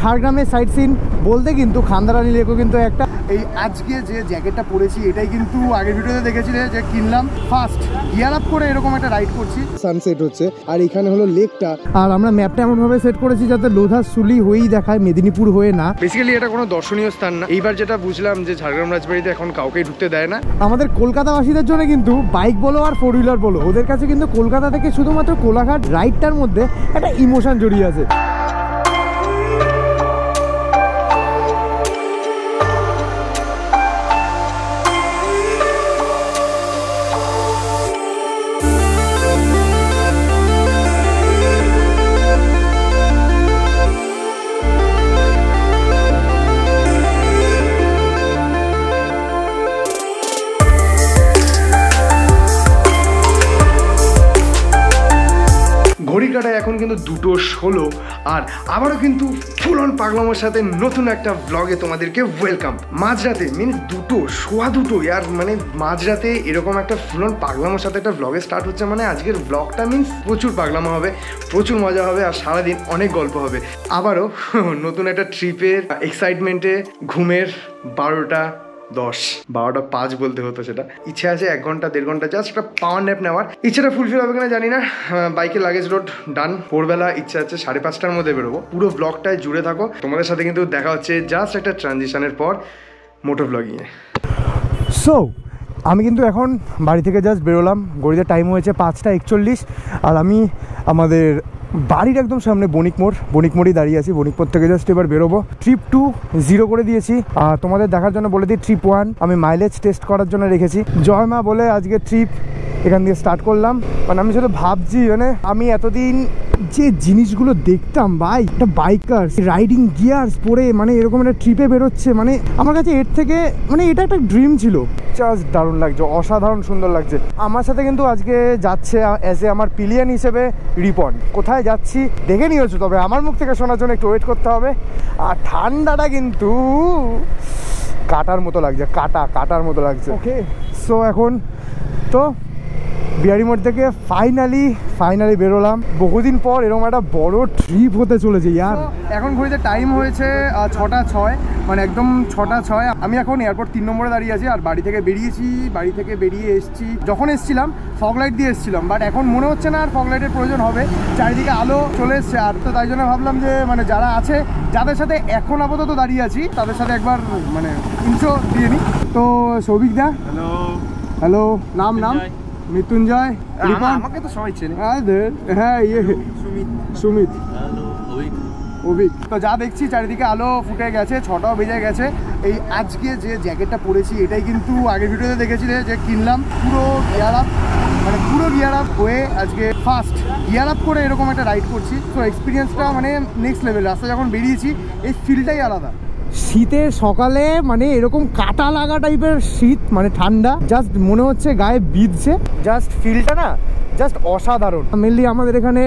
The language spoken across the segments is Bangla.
ঝাড়গ্রামের সাইট সিন বলতে কিন্তু খান্দারানি লেকও কিন্তু একটা। এই আজকে যে জ্যাকেটটা পরেছি এটাই কিন্তু আগের ভিডিওতে দেখেছিলে যে কিনলাম, ফার্স্ট গিয়ার আপ করে এরকম একটা রাইড করছি, সানসেট হচ্ছে আর এখানে হলো লেকটা। আর আমরা ম্যাপটা এমনভাবে সেট করেছি যাতে লোধাশুলি হয়েই দেখায়, মেদিনীপুর হয়ে না। বেসিক্যালি এটা কোনো দর্শনীয় স্থান না। এইবার যেটা বুঝলাম যে ঝাড়গ্রাম রাজবাড়িতে এখন কাউকেই ঢুকতে দেয় না। আমাদের কলকাতাবাসীদের জন্য কিন্তু বাইক বলো আর ফোর হুইলার বলো, ওদের কাছে কিন্তু কলকাতা থেকে শুধুমাত্র কোলাঘাট রাইডটার মধ্যে একটা ইমোশন জড়িয়ে আছে। এখন কিন্তু 2:16 আর আবারও কিন্তু ফুল অন পাগলামোর সাথে নতুন একটা ব্লগে তোমাদেরকে ওয়েলকাম। মাঝরাতে মিনস 2:15 ইয়ার মানে মাঝরাতে এরকম একটা ফুল অন পাগলামোর সাথে একটা ব্লগে স্টার্ট হচ্ছে, মানে আজকের ব্লগটা মিনস প্রচুর পাগলামো হবে, প্রচুর মজা হবে আর সারাদিন অনেক গল্প হবে। আবারও নতুন একটা ট্রিপের এক্সাইটমেন্টে ঘুমের 12:05 বলতে হতো, সেটা ইচ্ছে আছে 1 ঘন্টা 1.5 ঘন্টা জাস্ট একটা পাওয়ার ন্যাপ নেওয়ার। ইচ্ছেটা ফুলফিল হবে কিনা জানি না। বাইকে লাগেজ লোড ডান, ভোরবেলা ইচ্ছা আছে 5:30টার মধ্যে বেরোবো। পুরো ব্লগটায় জুড়ে থাকো, তোমাদের সাথে কিন্তু দেখা হচ্ছে জাস্ট একটা ট্রানজিশনের পর মোটর ব্লগিংয়ে। সো আমি কিন্তু এখন বাড়ি থেকে জাস্ট বেরোলাম, গড়িতে টাইম হয়েছে 5:41 আর আমি আমাদের বাড়ির একদম সামনে বণিক মোড়েই দাঁড়িয়ে আছি। বণিক মোড় থেকে জাস্ট এবার বেরোবো। ট্রিপ 2 0 করে দিয়েছি। আর তোমাদের দেখার জন্য বলে দিই ট্রিপ 1 আমি মাইলেজ টেস্ট করার জন্য রেখেছি। জয় মা বলে আজকে ট্রিপ এখান দিয়ে স্টার্ট করলাম। মানে আমি শুধু ভাবছি, মানে আমি এতদিন যে জিনিসগুলো দেখতাম ভাই, একটা বাইকার রাইডিং গিয়ার্স পরে মানে এরকম একটা ট্রিপে বেরোচ্ছে, মানে আমার কাছে এর থেকে মানে এটা একটা ড্রিম ছিল। জাস্ট দারুণ লাগছে, অসাধারণ সুন্দর লাগছে। আমার সাথে কিন্তু আজকে যাচ্ছে অ্যাজ এ আমার পিলিয়ন হিসেবে রিপন। কোথায় যাচ্ছি দেখে নিয়েছো, তবে আমার মুখ থেকে শোনার জন্য একটু ওয়েট করতে হবে। আর ঠান্ডাটা কিন্তু কাটার মতো লাগছে, কাটার মতো লাগছে। ওকে সো এখন তো বিহারি মোড় থেকে ফাইনালি বেরোলাম। বহুদিন পর এরকম একটা বড় ট্রিপ হতে চলেছে ইয়ার। এখন ঘড়িতে টাইম হয়েছে 6:06, মানে একদম 6:06। আমি এখন এয়ারপোর্ট 3 নম্বরে দাঁড়িয়ে আছি আর বাড়ি থেকে বেরিয়ে এসেছি। যখন এসেছিলাম ফগ লাইট দিয়ে এসেছিলাম, বাট এখন মনে হচ্ছে না আর ফগ লাইটের প্রয়োজন হবে, চারিদিকে আলো চলে এসছে। আর তো তাই জন্য ভাবলাম যে মানে যারা আছে, যাদের সাথে এখন আপাতত দাঁড়িয়ে আছি তাদের সাথে একবার মানে ইন্ট্রো দিয়ে নিই। তো সৌভিক দা, হ্যালো। নাম মৃত্যুঞ্জয়, আমাকে তো সবাই চেনে। হ্যাঁ সুমিত, অভিক। তো যা দেখছি চারিদিকে আলো ফুটে গেছে, 6টাও বেজে গেছে। এই আজকে যে জ্যাকেটটা পরেছি এটাই কিন্তু আগের ভিডিওতে দেখেছিলে যে কিনলাম। পুরো গিয়ার আপ হয়ে আজকে ফার্স্ট গিয়ার আপ করে এরকম একটা রাইড করছি। তো এক্সপিরিয়েন্সটা মানে নেক্সট লেভেল। রাস্তায় যখন বেরিয়েছি এই ফিলটাই আলাদা। শীতের সকালে মানে এরকম কাটা লাগা টাইপের শীত, মানে ঠান্ডা, জাস্ট মনে হচ্ছে গায়ে বিঁধছে। জাস্ট ফিলটা না জাস্ট অসাধারণ। মেনলি আমাদের এখানে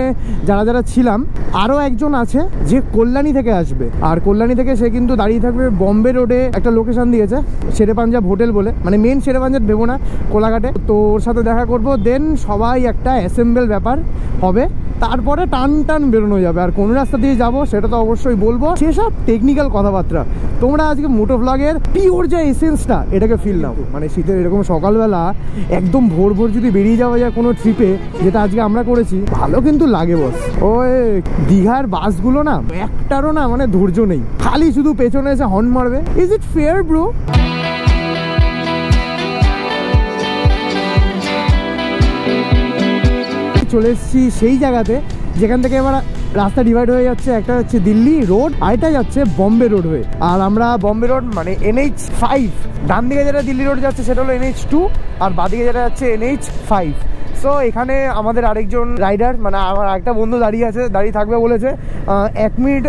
যারা ছিলাম, আরও একজন আছে যে কল্যাণী থেকে আসবে, আর কল্যাণী থেকে সে কিন্তু দাঁড়িয়ে থাকবে বম্বে রোডে। একটা লোকেশন দিয়েছে শেরে পাঞ্জাব হোটেল বলে, মানে মেন শেরে পাঞ্জাব ভেবো না, কোলাঘাটে। তো ওর সাথে দেখা করব, দেন সবাই একটা অ্যাসেম্বল ব্যাপার হবে, তারপরে টান বেরোনো যাবে। আর কোন রাস্তা দিয়ে যাবো সেটা তো অবশ্যই বলবো, সেসব টেকনিক্যাল কথাবার্তা তোমরা আজকে মোটো ব্লগের পিওর যে এসেন্সটা এটাকে ফিল নাও। মানে শীতের এরকম সকালবেলা একদম ভোর যদি বেরিয়ে যাওয়া যায় কোনো ট্রিপে, যেটা আজকে আমরা করেছি, ভালো কিন্তু লাগে বস। ওই দীঘার বাসগুলো না একটারও না মানে ধৈর্য নেই, খালি শুধু পেছনে এসে হর্ন মারবে। Is it fair bro? চলে এসেছি সেই জায়গাতে যেখান থেকে এবার রাস্তা ডিভাইড হয়ে যাচ্ছে। একটা যাচ্ছে দিল্লি রোড, আরেকটা যাচ্ছে বম্বে রোড হয়ে। আর আমরা বম্বে রোড মানে NH5, ডান দিকে যেটা দিল্লি রোড যাচ্ছে সেটা হলো NH2, আর বাদিকে যেটা যাচ্ছে NH5। সো এখানে আমাদের আরেকজন রাইডার, মানে আমার একটা বন্ধু দাঁড়িয়ে থাকবে বলেছে। 1 মিনিট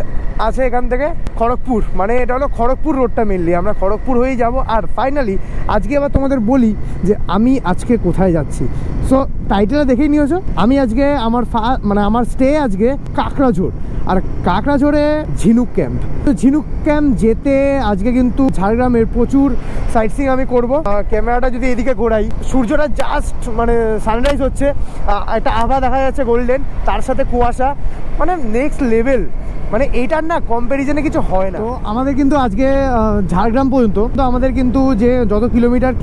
আছে এখান থেকে খড়গপুর, মানে এটা হলো খড়গপুর রোডটা মেনলি। আমরা খড়গপুর হয়েই যাব। আর ফাইনালি আজকে আবার তোমাদের বলি যে আমি আজকে কোথায় যাচ্ছি। সো টাইটেলে দেখেই নিয়েছো, আমি আজকে আমার স্টে আজকে কাকড়াঝোড়। আর কাকড়াঝোড়ে ঝিনুক ক্যাম্প। তো ঝিনুক ক্যাম্প যেতে আজকে কিন্তু ঝাড়গ্রামের প্রচুর সাইট সিইং আমি করবো। ক্যামেরাটা যদি এদিকে ঘোরাই, সূর্যটা জাস্ট মানে সানরাইজ হচ্ছে, একটা আভা দেখা যাচ্ছে গোল্ডেন, তার সাথে কুয়াশা, মানে নেক্সট লেভেল। মানে এইটার না কম্প্যারিজনে কিছু হয় না। তো আমাদের কিন্তু আজকে ঝাড়গ্রাম পর্যন্ত তো আমাদের কিন্তু যে যত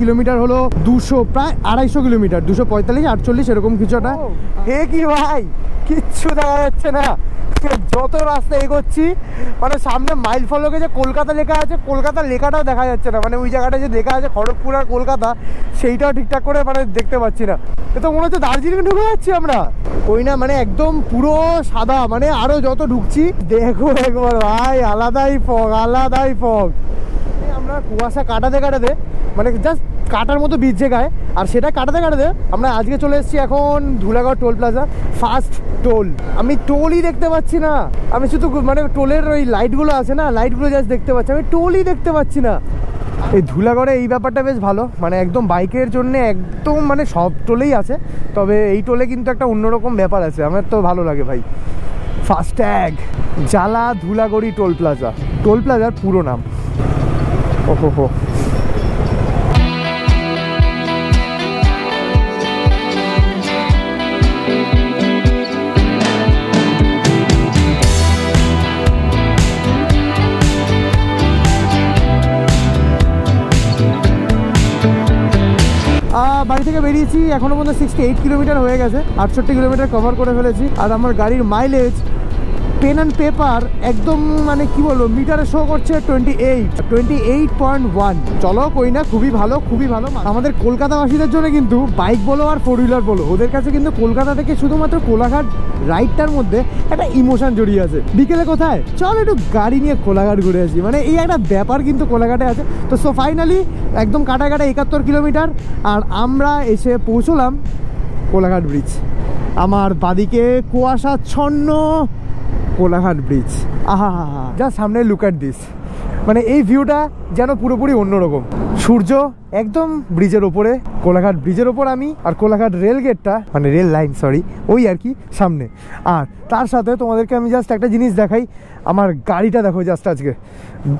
কিলোমিটার হলো 200 প্রায় 250 কিলোমিটার, 245-48 এরকম কিছু একটা। হে কি ভাই, কিচ্ছু দেখা যাচ্ছে না যত রাস্তা এগোচ্ছি। মানে সামনে মাইল ফলকে যে কলকাতা লেখা আছে, কলকাতা লেখাটাও দেখা যাচ্ছে না। মানে ওই জায়গাটা যে লেখা আছে খড়গপুর আর কলকাতা, সেইটাও ঠিকঠাক করে মানে দেখতে পাচ্ছি না। এ তো মনে হচ্ছে দার্জিলিং ঢুকে যাচ্ছি আমরা। ওই না মানে একদম পুরো সাদা, মানে আরো যত ঢুকছি দেখো একবার ভাই, আলাদাই ফগ। আমরা কুয়াশা কাটাতে মানে জাস্ট কাটার মতো বিজে গায়ে, আর সেটা কাটাতে আমরা আজকে চলে এসেছি এখন Dhulagarh toll plaza. First toll, আমি টোলই দেখতে পাচ্ছি না। আমি শুধু মানে টোলের ওই লাইটগুলো আছে না, লাইটগুলো জাস্ট দেখতে পাচ্ছি, আমি টোলই দেখতে পাচ্ছি না। এই ধুলাগড়ে এই ব্যাপারটা বেশ ভালো, মানে একদম বাইকের জন্য একদম মানে সব টোলেই আছে, তবে এই টোলে কিন্তু একটা অন্যরকম ব্যাপার আছে, আমার তো ভালো লাগে ভাই। ফাস্ট্যাগ জালা ধুলাগড়ি টোল প্লাজার পুরো নাম। ওহো বাড়ি থেকে বেরিয়েছি, এখনো পর্যন্ত 68 কিলোমিটার হয়ে গেছে, 68 কিলোমিটার কভার করে ফেলেছি। আর আমার গাড়ির মাইলেজ পেন অ্যান্ড পেপার একদম মানে কি বলবো, মিটারে শো করছে 28.1। চলো কই না, খুবই ভালো। আমাদের কলকাতাবাসীদের জন্য কিন্তু বাইক বলো আর 4 হুইলার বলো, ওদের কাছে কিন্তু কলকাতা থেকে শুধুমাত্র কোলাঘাট রাইডটার মধ্যে একটা ইমোশন জড়িয়ে আছে। বিকেলে কোথায় চল একটু গাড়ি নিয়ে কোলাঘাট ঘুরে আসি, মানে এই একটা ব্যাপার কিন্তু কোলাঘাটে আছে। তো সো ফাইনালি একদম কাটা 71 কিলোমিটার, আর আমরা এসে পৌঁছলাম কোলাঘাট ব্রিজ। আমার বাদিকে কুয়াশাচ্ছন্ন কোলাঘাট ব্রিজ, আহা জাস্ট সামনে লুক অ্যাট দিস। মানে এই ভিউটা যেন পুরোপুরি অন্যরকম। সূর্য একদম ব্রিজের ওপরে, কোলাঘাট ব্রিজের ওপর আমি, আর কোলাঘাট রেল গেটটা মানে রেল লাইন ওই আর কি সামনে। আর তার সাথে তোমাদেরকে আমি জাস্ট একটা জিনিস দেখাই, আমার গাড়িটা দেখো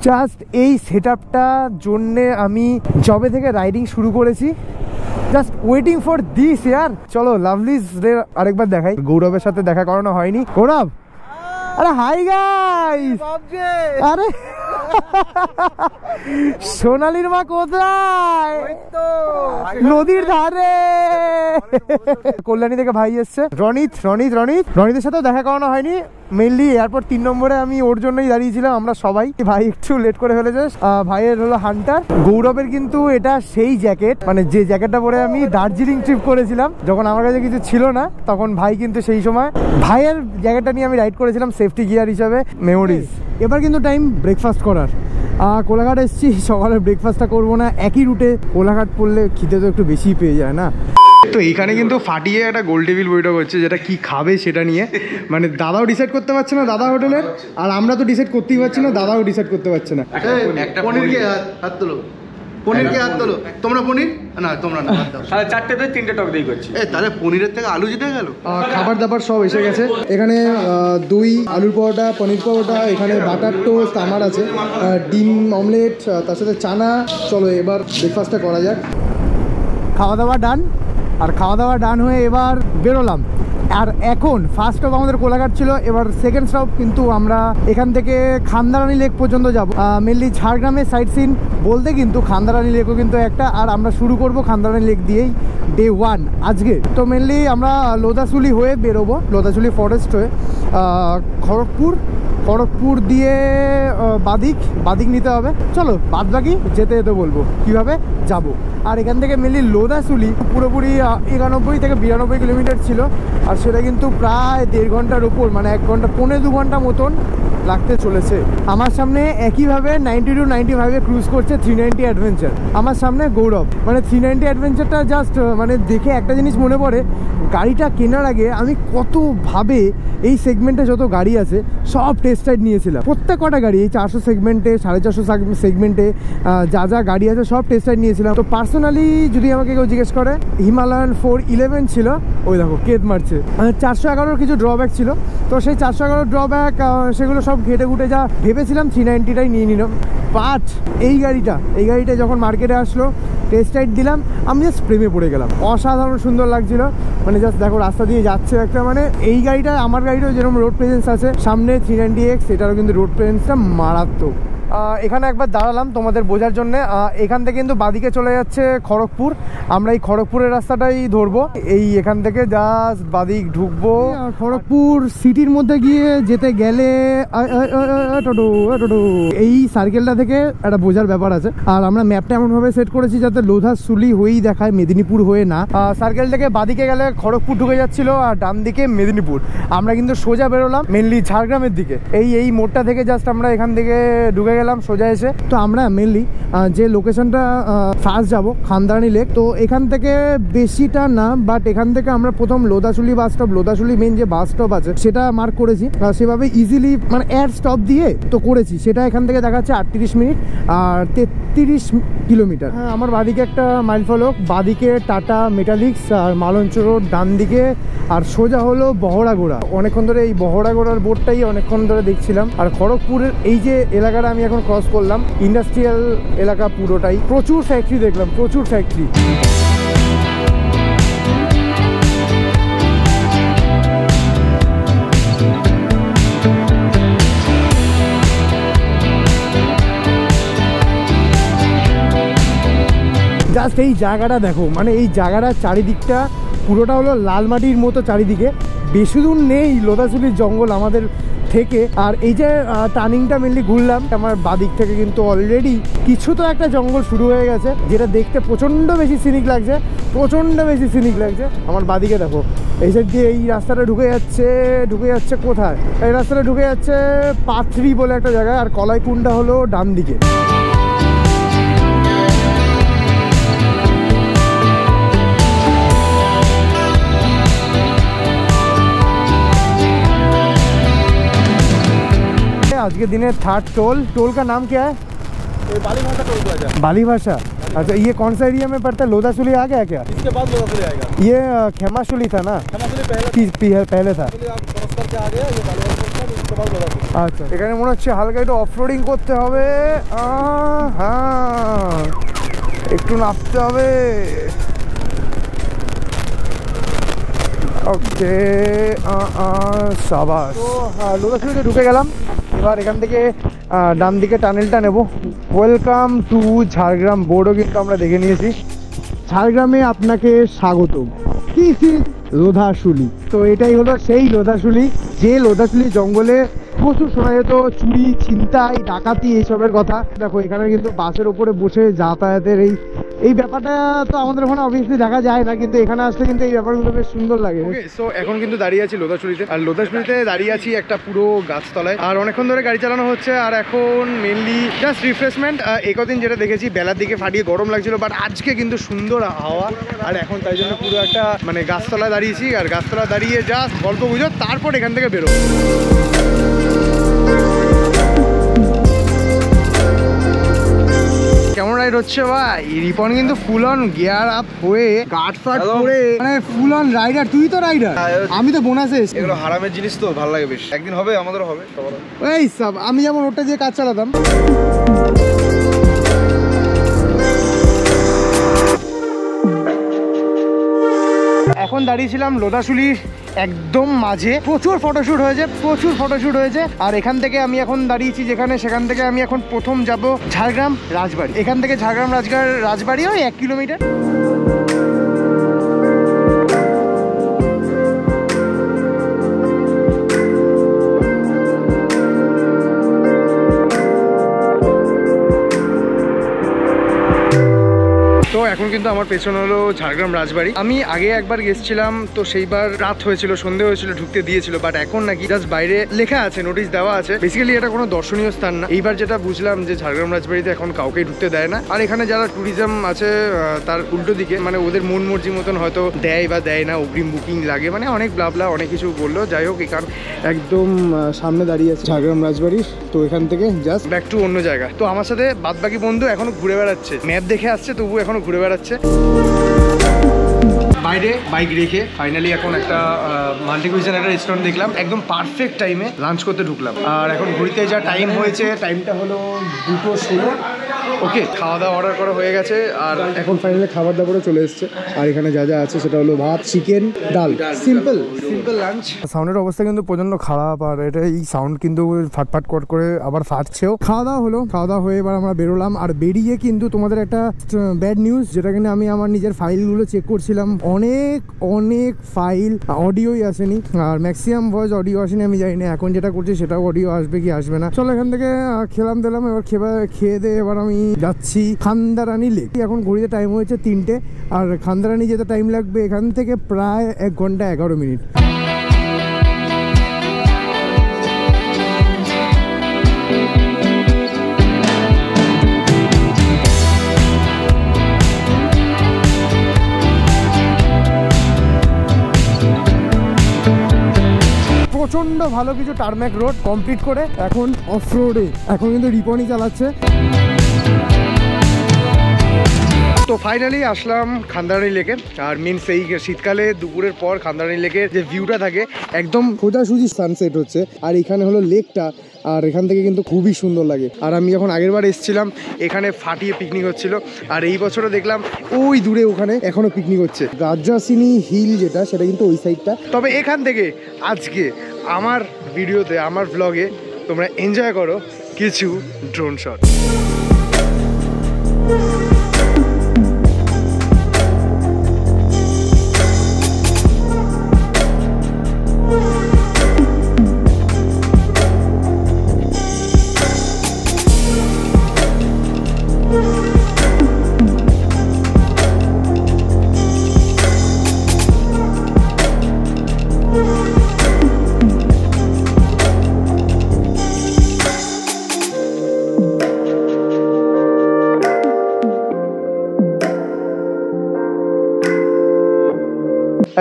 জাস্ট এই সেট আপটার জন্যে আমি জবে থেকে রাইডিং শুরু করেছি, জাস্ট ওয়েটিং ফর দিস ইয়ার। চলো লাভলিজ রে আরেকবার দেখাই। গৌরবের সাথে দেখা করানো হয়নি। গৌরব, আরে হাই গাইস, আরে সোনালির মা কোথায়? নদীর ধারে। কল্যাণী থেকে ভাই এসছে, রনিতের সাথেও দেখা করানো হয়নি। মেনলি এয়ারপোর্ট 3 নম্বরে আমি ওর জন্যই দাঁড়িয়েছিলাম, আমরা সবাই। ভাই একটু লেট করে ফেলেছে। ভাইয়ের হলো হান্টার। গৌরবের কিন্তু এটা সেই জ্যাকেট, মানে যে জ্যাকেটটা পরে আমি দার্জিলিং ট্রিপ করেছিলাম, যখন আমার কাছে কিছু ছিল না তখন ভাই কিন্তু সেই সময় ভাইয়ের জ্যাকেটটা নিয়ে আমি রাইড করেছিলাম সেফটি গিয়ার হিসাবে। মেমোরিজ। এবার কিন্তু টাইম ব্রেকফাস্ট করার। কোলাঘাট এসছি, সকালে ব্রেকফাস্টটা করবো না, একই রুটে কোলাঘাট পড়লে খিদে তো একটু বেশি পেয়ে যায় না। তো এইখানে কিন্তু ফাটিয়ে একটা গোল টেবিল বৈঠক হচ্ছে, যেটা কি খাবে সেটা নিয়ে। মানে দাদাও ডিসাইড করতে পারছে না দাদা হোটেলের, আর আমরা তো ডিসাইড করতেই পারছি না, দাদাও ডিসাইড করতে পারছে না। পনিরকে হাত তোলো, পনিরকে হাত তোলো। তোমরা পনির না, তোমরা না, তাহলে 4টে দই 3টে টক দই করছি। তাহলে পনিরের থেকে আলু জিতে গেল। খাবার দাবার সব এসে গেছে এখানে। দই, আলুর পরোটা, পনির পরোটা, এখানে বাটার টোস্ট আমার আছে, ডিম অমলেট, তার সাথে চানা। চলো এবার ব্রেকফাস্টটা করা যাক। খাওয়া দাওয়া ডান, আর খাওয়া দাওয়া ডান হয়ে এবার বেরোলাম। আর এখন ফার্স্ট স্টপ আমাদের কোলাঘাট ছিল, এবার সেকেন্ড স্টপ কিন্তু আমরা এখান থেকে খান্দারানী লেক পর্যন্ত যাব। মেনলি ঝাড়গ্রামের সাইট সিন বলতে কিন্তু খান্দারানী লেকও কিন্তু একটা, আর আমরা শুরু করব খান্দারানী লেক দিয়েই ডে 1 আজকে। তো মেনলি আমরা লোদাসুলি হয়ে বেরোবো, লোদাসুলি ফরেস্ট হয়ে খড়গপুর দিয়ে বাদিক নিতে হবে। চলো বাদ বাকি যেতে বলবো কিভাবে যাব। আর এখান থেকে মেনলি লোদাসুলি পুরোপুরি 91 থেকে 92 কিলোমিটার ছিল, আর সেটা কিন্তু প্রায় 1.5 ঘন্টার উপর, মানে 1 ঘন্টা 1.25-2 ঘন্টা মতন লাগতে চলেছে। আমার সামনে একইভাবে 90 to 95-এ ক্রুজ করছে 390 অ্যাডভেঞ্চার। আমার সামনে গৌরব। মানে 390 অ্যাডভেঞ্চারটা জাস্ট মানে দেখে একটা জিনিস মনে পড়ে, গাড়িটা কেনার আগে আমি কতভাবে এই সেগমেন্টে যত গাড়ি আছে সব টেস্ট রাইড নিয়েছিলাম। প্রত্যেক কটা গাড়ি এই 400 সেগমেন্টে, 450 সেগমেন্টে যা গাড়ি আছে সব টেস্ট রাইড নিয়েছিলাম। তো পার্সোনালি যদি আমাকে কেউ জিজ্ঞেস করে, হিমালয়ান 411 ছিল, ওই দেখো কেদ মারছে। 411-র কিছু ড্রব্যাক ছিল, তো সেই 411 ড্রব্যাক সেগুলো সব ঘেটে ঘুটে যা ভেবেছিলাম 390টাই নিয়ে নিলাম। বাট এই গাড়িটা যখন মার্কেটে আসলো, টেস্ট রাইড দিলাম, আমি জাস্ট প্রেমে পড়ে গেলাম। অসাধারণ সুন্দর লাগছিল, মানে জাস্ট দেখো রাস্তা দিয়ে যাচ্ছে একটা, মানে এই গাড়িটা আমার গাড়িটাও যেরকম রোড প্রেজেন্স আছে, সামনে 390X এটারও কিন্তু রোড প্রেজেন্সটা মারাত্মক। এখানে একবার দাঁড়ালাম তোমাদের বোঝার জন্য। এখান থেকে কিন্তু বাদিকে চলে যাচ্ছে খড়গপুর, আমরা এই খড়গপুরের রাস্তাটাই ধরবো। এই এখান থেকে জাস্ট বাদিক ঢুকবো। খড়গপুর সিটির মধ্যে গিয়ে যেতে গেলে এই সার্কেলটা থেকে একটা বোঝার ব্যাপার আছে। আর আমরা ম্যাপটা এমনভাবে সেট করেছি যাতে লোধাশুলি হয়েই দেখায়, মেদিনীপুর হয়ে না। সার্কেল থেকে বাদিকে গেলে খড়গপুর ঢুকে যাচ্ছিল, আর ডান দিকে মেদিনীপুর। আমরা কিন্তু সোজা বেরোলাম মেনলি ঝাড়গ্রামের দিকে। এই মোড়টা থেকে জাস্ট আমরা এখান থেকে ঢুকে গেলাম সোজা এসে। তো আমরা মেনলি যে লোকেশনটা ফার্স্ট যাব খান্দারানি লেক, তো এখান থেকে বেশিটা না, বাট এখান থেকে আমরা প্রথম Lodhashuli bus stop, Lodhashuli main যে বাস স্টপ আছে সেটা মার্ক করেছি, সেভাবে ইজিলি মানে এয়ার স্টপ দিয়ে তো করেছি। সেটা এখান থেকে দেখাচ্ছে 38 মিনিট আর 33 কিলোমিটার। হ্যাঁ, আমার বাদিকে একটা মাইল ফলক, বাদিকে টাটা মেটালিক্স আর মালঞ্চ রোড ডান দিকে, আর সোজা হলো বহড়াগোড়া। অনেকক্ষণ ধরে এই বহড়াগোড়ার বোর্ডটাই অনেকক্ষণ ধরে দেখছিলাম। আর খড়গপুরের এই যে এলাকাটা আমি এখন ক্রস করলাম, ইন্ডাস্ট্রিয়াল এলাকা পুরোটাই, প্রচুর ফ্যাক্টরি দেখলাম, প্রচুর ফ্যাক্টরি। জাস্ট এই জায়গাটা দেখো, মানে এই জায়গাটার চারিদিকটা পুরোটা হলো লাল মাটির মতো চারিদিকে, বেশি দূর নেই লোধাশুলির জঙ্গল আমাদের থেকে। আর এই যে টার্নিংটা মেনলি ঘুরলাম, আমার বাদিক থেকে কিন্তু অলরেডি কিছু তো একটা জঙ্গল শুরু হয়ে গেছে, যেটা দেখতে প্রচণ্ড বেশি সিনিক লাগছে, প্রচণ্ড বেশি সিনিক লাগছে। আমার বাদিকে দেখো, এই সাইড দিয়ে এই রাস্তাটা ঢুকে যাচ্ছে কোথায়? এই রাস্তাটা ঢুকে যাচ্ছে পাথরি বলে একটা জায়গায়, আর কলাইকুণ্ডা হলো ডান দিকে। आज के दिन है थर्ड टोल का नाम क्या है? बाली भाषा टोल प्लाजा। बाली भाषा, अच्छा। ये कौन सा एरिया में पड़ता है? लोधाशुली आ गया क्या? इसके बाद लोधाशुली आएगा। ये खेमाशुली था ना? खेमाशुली पहले था। आप क्रॉस करके आ गए, ये बाली भाषा टोल, इसके बाद लोधाशुली। আচ্ছা, এখানে মনে হচ্ছে হালকা একটু অফরোডিং করতে হবে। হ্যাঁ, একটু নামতে হবে। ওকে, সাবাস। তো লোধাশুলিতে ঢুকে গেলাম, এবার এখান থেকে ডান দিকে টানেলটা নেব। ওয়েলকাম টু ঝাড়গ্রাম বোর্ডও কিন্তু আমরা দেখে নিয়েছি। ঝাড়গ্রামে আপনাকে স্বাগত। This is Lodhashuli. তো এটাই হলো সেই লোধাশুলি, যে লোধাশুলি জঙ্গলে প্রচুর শোনা যেত চুরি, ছিনতাই, ডাকাতি এইসবের কথা। দেখো এখানে কিন্তু বাসের উপরে বসে যাতায়াতের এই ব্যাপারটা তো আমাদের ওখানে অবভিয়াসলি দেখা যায় না, কিন্তু এখানে আসলে কিন্তু এই ব্যাপারগুলো বেশ সুন্দর লাগে। ওকে, সো এখন কিন্তু দাঁড়িয়ে আছি লোধাশুলিতে, আর লোধাশুলিতে দাঁড়িয়ে আছি একটা পুরো গাছতলায়। আর অনেকক্ষণ ধরে গাড়ি চালানো হচ্ছে, আর এখন মেনলি জাস্ট রিফ্রেশমেন্ট। একদিন যেটা দেখেছি বেলার দিকে ফাটিয়ে গরম লাগছিল, বাট আজকে কিন্তু সুন্দর হাওয়া, আর এখন তাই জন্য পুরো একটা মানে গাছতলায় দাঁড়িয়েছি। আর গাছতলায় দাঁড়িয়ে জাস্ট গল্প বুঝো, তারপর এখান থেকে বেরোবো। কেমন রাইড হচ্ছে ভাই? রিপন কিন্তু ফুল অন গিয়ার আপ হয়ে গার্ড ফাট করে, মানে ফুল অন রাইডার। তুই তো রাইডার, আমি তো বোনাসে এসেছি। এগুলো হারামের জিনিস তো, ভালো লাগে বেশ। একদিন হবে, আমাদেরও হবে। এই সব আমি যেমন ওটা দিয়ে কাজ চালাতাম। এখন দাঁড়িয়েছিলাম লোধাশুলির একদম মাঝে, প্রচুর ফটোশুট হয়েছে। আর এখান থেকে আমি এখন দাঁড়িয়েছি যেখানে, সেখান থেকে আমি এখন প্রথম যাব ঝাড়গ্রাম রাজবাড়ি। এখান থেকে ঝাড়গ্রাম রাজবাড়ি ওই 1 কিলোমিটার। তো এখন কিন্তু আমার পেছনে হলো ঝাড়গ্রাম রাজবাড়ি। আমি আগে একবার গেছিলাম, তো সেইবার রাত হয়েছিল, সন্ধে হয়েছিল, ঢুকতে দিয়েছিল, বাট এখন নাকি জাস্ট বাইরে লেখা আছে, নোটিশ দেওয়া আছে। বেসিক্যালি এটা কোনো দর্শনীয় স্থান না। এইবার যেটা বুঝলাম যে ঝাড়গ্রাম রাজবাড়িতে এখন কাউকেই ঢুকতে দেয় না। আর এখানে যারা ট্যুরিজম আছে তার উল্টো দিকে, মানে ওদের মন মর্জি মতন হয়তো দেয় বা দেয় না, অগ্রিম বুকিং লাগে, মানে অনেক ব্লাবলা অনেক কিছু বললো। যাই হোক, এখান একদম সামনে দাঁড়িয়ে আছে ঝাড়গ্রাম রাজবাড়ি। তো এখান থেকে জাস্ট ব্যাক টু অন্য জায়গা। তো আমার সাথে বাদবাকি বন্ধু এখনো ঘুরে বেড়াচ্ছে, ম্যাপ দেখে আসছে, তবু এখনো ঘুরে বেড়াচ্ছে। বাইরে বাইক রেখে ফাইনালি এখন একটা মাল্টি কুইজিন একটা রেস্টুরেন্ট দেখলাম, একদম পারফেক্ট টাইমে লাঞ্চ করতে ঢুকলাম। আর এখন ঘুরতে যা টাইম হয়েছে, টাইমটা হলো 2:16। ওকে, খাওয়া দাওয়া অর্ডার করা হয়ে গেছে আর এখন ফাইনালি খাবার দাবারও চলে এসছে। আর এখানে যা যা আছে সেটা হলো ভাত, চিকেন, ডাল, সিম্পল লাঞ্চ। সাউন্ডের অবস্থা কিন্তু প্রচন্ড খারাপ, আর এটা এই সাউন্ড কিন্তু ফাটফাট করে আবার ফাটছেও। খাওয়া দাওয়া হলো, খাওয়া দাওয়া হয়ে এবার আমরা বেরোলাম। আর বেরিয়ে কিন্তু তোমাদের একটা ব্যাড নিউজ, যেটা কিনা আমি আমার নিজের ফাইলগুলো চেক করছিলাম, অনেক ফাইল অডিওই আসেনি, আর ম্যাক্সিমাম ভয়েস অডিও আসেনি। আমি জানি না এখন যেটা করছি সেটাও অডিও আসবে কি আসবে না। চলো এখান থেকে খেলাম দিলাম, এবার খেয়ে দিয়ে এবার আমি যাচ্ছি খান্দারানি লেক। এখন ঘড়িতে টাইম হয়েছে 3টে, আর খান্দারানি যেতে টাইম লাগবে এখান থেকে প্রায় 1 ঘন্টা 11 মিনিট। প্রচন্ড ভালো কিছু টারম্যাক রোড কমপ্লিট করে এখন অফ রোডে, এখন কিন্তু রিপনই চালাচ্ছে। তো ফাইনালি আসলাম খান্দারানি লেকে। আর মেন সেই শীতকালে দুপুরের পর খান্দারানি লেকের যে ভিউটা থাকে, একদম সোজাসুজি সানসেট হচ্ছে, আর এখানে হলো লেকটা, আর এখান থেকে কিন্তু খুবই সুন্দর লাগে। আর আমি যখন আগের বার এসেছিলাম এখানে ফাটিয়ে পিকনিক হচ্ছিল, আর এই বছরও দেখলাম ওই দূরে ওখানে এখনো পিকনিক হচ্ছে। গাজরাসিনি হিল যেটা, সেটা কিন্তু ওই সাইডটা। তবে এখান থেকে আজকে আমার ভিডিওতে, আমার ব্লগে তোমরা এনজয় করো কিছু ড্রোন শট।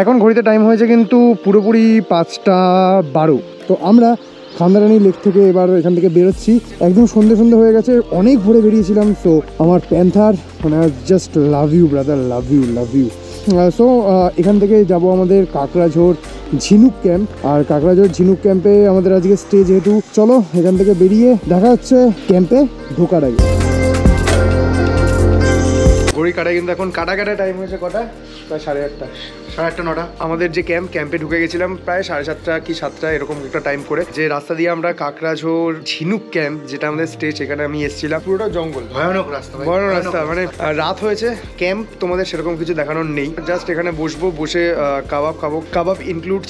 এখন ঘড়িতে টাইম হয়েছে কিন্তু পুরোপুরি 5:12। তো আমরা খান্দারানি লেক থেকে এবার এখান থেকে বেরোচ্ছি। একদম সন্ধে হয়ে গেছে, অনেক ভোরে বেরিয়েছিলাম। সো আমার প্যান্থার মানে just love you brother, love you. So এখান থেকে যাব আমাদের কাকড়াঝোড় ঝিনুক ক্যাম্প। আর কাকড়াঝোড় ঝিনুক ক্যাম্পে আমাদের আজকে স্টে যেহেতু, চলো এখান থেকে বেরিয়ে দেখা হচ্ছে ক্যাম্পে ঢোকার আগে। ঘড়ি কাটা কিন্তু এখন কাটা টাইম হয়েছে কটা? প্রায় 8:30, 9:30। আমাদের যে ক্যাম্পে ঢুকে গেছিলাম প্রায় 7:30 কি 7টা এরকম একটা টাইম করে। যে রাস্তা দিয়ে আমরা কাকড়াঝোড় ঝিনুক ক্যাম্প, যেটা আমাদের স্টে, সেখানে আমি এসেছিলাম। পুরোটা জঙ্গল, ভয়ানক রাস্তা। মানে রাত হয়েছে, ক্যাম্প তোমাদের সেরকম কিছু দেখানোর নেই। জাস্ট এখানে বসে কাবাব খাবো। কাবাব ইনক্লুড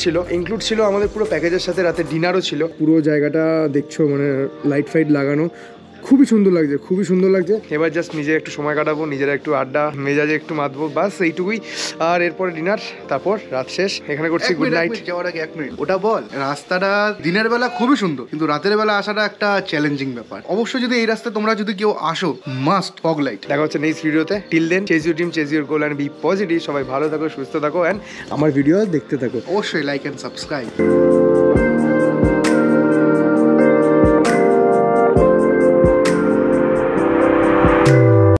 ছিল আমাদের পুরো প্যাকেজের সাথে। রাতে ডিনারও ছিল। পুরো জায়গাটা দেখছো, মানে লাইট ফাইট লাগানো, খুবই সুন্দর লাগছে। এবার জাস্ট নিজে একটু সময় কাটাবো, নিজেরা একটু আড্ডা মেজাজে একটু মাতবো, বাস এইটুকুই। আর এরপরে ডিনার, তারপর রাত শেষ। এখানে করছি গুড নাইট। যাওয়ার আগে 1 মিনিট, ওটা বল। রাস্তাটা দিনের বেলা খুবই সুন্দর, কিন্তু রাতের বেলা আসাটা একটা চ্যালেঞ্জিং ব্যাপার। অবশ্যই যদি এই রাস্তায় তোমরা যদি কেউ আসো, মাস্ট ফগ লাইট। দেখা হচ্ছে নেক্সট ভিডিওতে। Till then, chase your dream, chase your goal and be positive. সবাই ভালো থাকো, সুস্থ থাকো, এন্ড আমার ভিডিও দেখতে থাকো। অবশ্যই লাইক এন্ড সাবস্ক্রাইব।